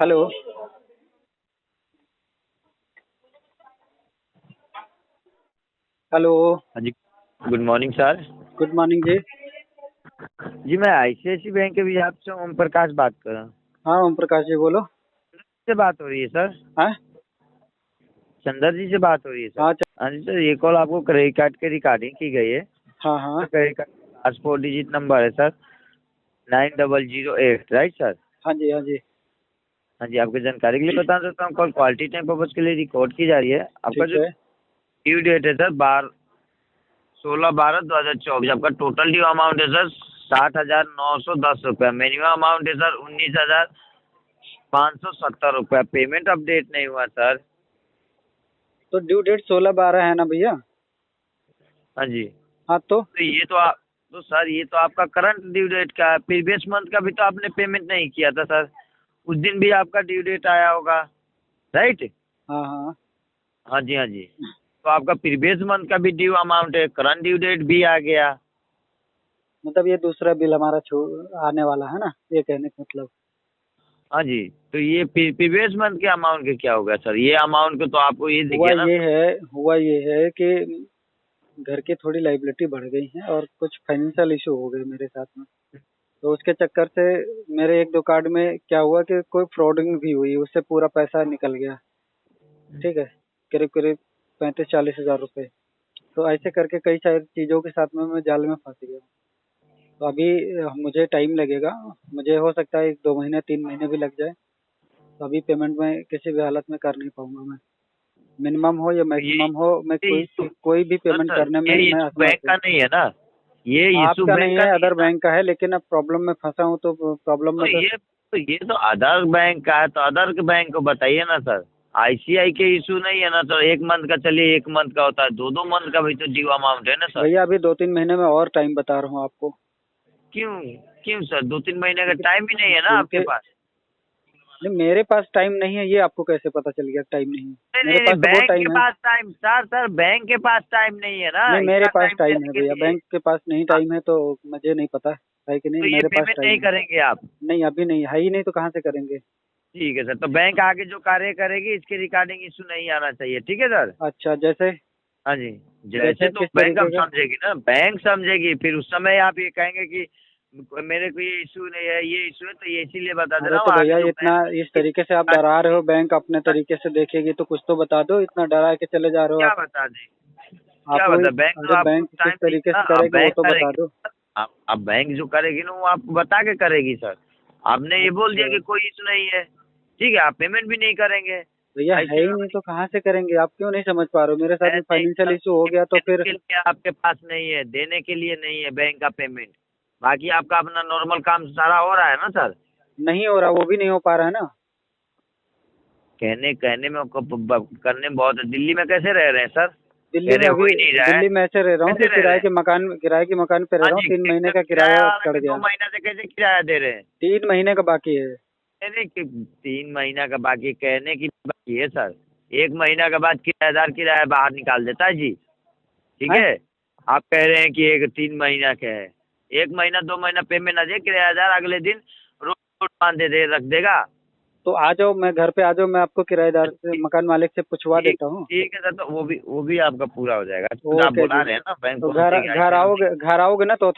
Hello. Hello. हाँ जी। Good morning sir. Good morning जी। जी मैं आईसीआईसी बैंक के बिहाफ से ओम प्रकाश बात कर रहा हूँ। हाँ ओम प्रकाश जी बोलो। से बात हो रही है सर? हाँ चंदर जी से बात हो रही है सर? हाँ हाँ जी सर, ये कॉल आपको क्रेडिट कार्ड के रिगार्डिंग की गई है। हाँ हाँ credit card last 4 digit number है सर 9008, राइट सर? हाँ जी हाँ जी। हाँ जी, आपकी जानकारी के लिए बता देता हूँ, कॉल क्वालिटी टाइम पर्पज के लिए रिकॉर्ड की जा रही है। आपका ठीक जो है। ड्यू डेट है सर 16/12/2024। आपका टोटल ड्यू अमाउंट है सर 60,910 रुपया। मिनिमम अमाउंट है सर 19,570 रुपया। पेमेंट अपडेट नहीं हुआ सर। तो ड्यू डेट 16/12 है ना भैया? हाँ जी। हाँ तो तो सर ये तो आपका करंट ड्यू डेट का है। प्रीवियस मंथ का भी तो आपने पेमेंट नहीं किया था सर। उस दिन भी आपका ड्यू डेट आया होगा, राइट? हाँ हाँ। हाँ जी हाँ जी। तो आपका प्रीवियस मंथ का भी ड्यू अमाउंट है, करंट ड्यू डेट भी आ गया। मतलब ये दूसरा बिल हमारा आने वाला है ना, ये कहने का मतलब। हाँ जी। तो ये प्रीवियस मंथ के अमाउंट के क्या होगा सर? ये अमाउंट के तो आपको ये हुआ देखिए ना। ये है हुआ ये है कि घर की थोड़ी लाइबिलिटी बढ़ गई है और कुछ फाइनेंशियल इशू हो गए मेरे साथ में। तो उसके चक्कर से मेरे एक दो कार्ड में क्या हुआ कि कोई फ्रॉडिंग भी हुई, उससे पूरा पैसा निकल गया। ठीक है। करीब करीब 35-40 हज़ार रुपए। तो ऐसे करके कई सारी चीज़ों के साथ में मैं जाल में फंस गया हूँ। तो अभी मुझे टाइम लगेगा। मुझे हो सकता है 1-2 महीने 3 महीने भी लग जाए। तो अभी पेमेंट में किसी भी हालत में कर नहीं पाऊंगा मैं। मिनिमम हो या ये मैक्सिमम हो, मैं ये इशू कोई भी सर पेमेंट सर करने में ये मैं इशू बैंक असमर्थ का हूँ। नहीं है ना? ये इशू आपका बैंक नहीं का है, नहीं है अदर ना? बैंक का है, लेकिन अब प्रॉब्लम में फंसा हूँ तो प्रॉब्लम तो में तो। ये तो अदर बैंक का है, तो अदर के बैंक को बताइए ना सर। आईसीआई के इशू नहीं है ना सर? एक मंथ का, चलिए एक मंथ का होता है, 2-2 मंथ का भी तो ड्यू अमाउंट है ना सर? भैया अभी 2-3 महीने में और टाइम बता रहा हूँ आपको। क्यों? क्यों सर? 2-3 महीने का टाइम भी नहीं है ना आपके क्योंकि पास? नहीं, मेरे पास टाइम नहीं है, ये आपको कैसे पता चल गया टाइम नहीं है? नहीं मेरे नहीं नहीं, पास तो बहुत बैंक के टाइम है। पास टाइम सर बैंक के पास टाइम नहीं है ना नहीं, मेरे इतना पास टाइम टाइम देने है के भैया, लिए। बैंक के पास नहीं हाँ, टाइम है तो मुझे नहीं पता है कि नहीं, तो ये मेरे पास पेमेंट टाइम नहीं है। करेंगे आप? नहीं अभी नहीं है ही नहीं, तो कहाँ से करेंगे? ठीक है सर, तो बैंक आगे जो कार्य करेगी इसके रिगार्डिंग इशू नहीं आना चाहिए, ठीक है सर? अच्छा, जैसे हाँ जी। जैसे जैसे तो किस बैंक तरीके अब का? समझेगी ना, बैंक समझेगी, फिर उस समय आप ये कहेंगे कि मेरे को ये इशू नहीं है, ये इशू है, तो ये इसीलिए बता दे अरे रहा तो हूँ आगे भैया जो इतना बैंक इस तरीके से आप डरा रहे हो, बैंक अपने तरीके से देखेगी तो कुछ तो बता दो, इतना डरा के चले जा रहे हो क्या आप। बता दें? क्या आपको बता, बैंक तो अरे आपको बैंक किस टाइम तरीके देगी से ना। अब करेगी वो बैंक तो बता करेगी, दो। अब बैंक जो करेगी ना वो आपको बता के करेगी सर। आपने ये बोल दिया अच्छा कि कोई इशू नहीं है, ठीक है, आप पेमेंट भी नहीं करेंगे। भैया, है ऐसे ही में नहीं तो कहाँ से करेंगे? आप क्यों नहीं समझ पा रहे हो? मेरे साथ में नहीं फाइनेंशियल सर, इशू हो गया तो देने फिर। के लिए आपके पास नहीं है, देने के लिए नहीं है बैंक का पेमेंट। बाकी आपका अपना नॉर्मल काम सारा हो रहा है ना सर? नहीं हो रहा, वो भी नहीं हो पा रहा है ना। कहने कहने में करने में बहुत है। दिल्ली में कैसे रह रहे हैं सर? दिल्ली कह में रहे हो अभी ही नहीं रहा है। दिल्ली में ऐसे रह रहा हूँ कैसे कि रह रहे हैं? किराए के मकान पे रह हाँ रहा हूँ, जी, 3 महीने का किराया किराया वाला चढ़ भी गया। 2 महीना से कैसे किराया दे रहे हैं? 3 महीने का बाकी है। नहीं नहीं, 3 महीना का बाकी कहने की बाकी है सर। 1 महीना के बाद किराएदार किराया बाहर निकाल देता है जी, ठीक हैं? है? आप कह रहे हैं कि एक 3 महीना का है। 1 महीना 2 महीना पेमेंट ना दे, किराएदार अगले दिन रोड बांध दे रख देगा। तो आ जाओ, मैं घर पे आ जाओ, मैं आपको किराएदार से, ठीक मकान मालिक से पूछवा ठीक देता हूँ। ठीक है सर, तो वो भी आपका पूरा हो जाएगा। खुद आप ओके बुला जी। रहे हैं ना बैंक तो को, घर ऐसे घर हम नहीं। आओगे ना तो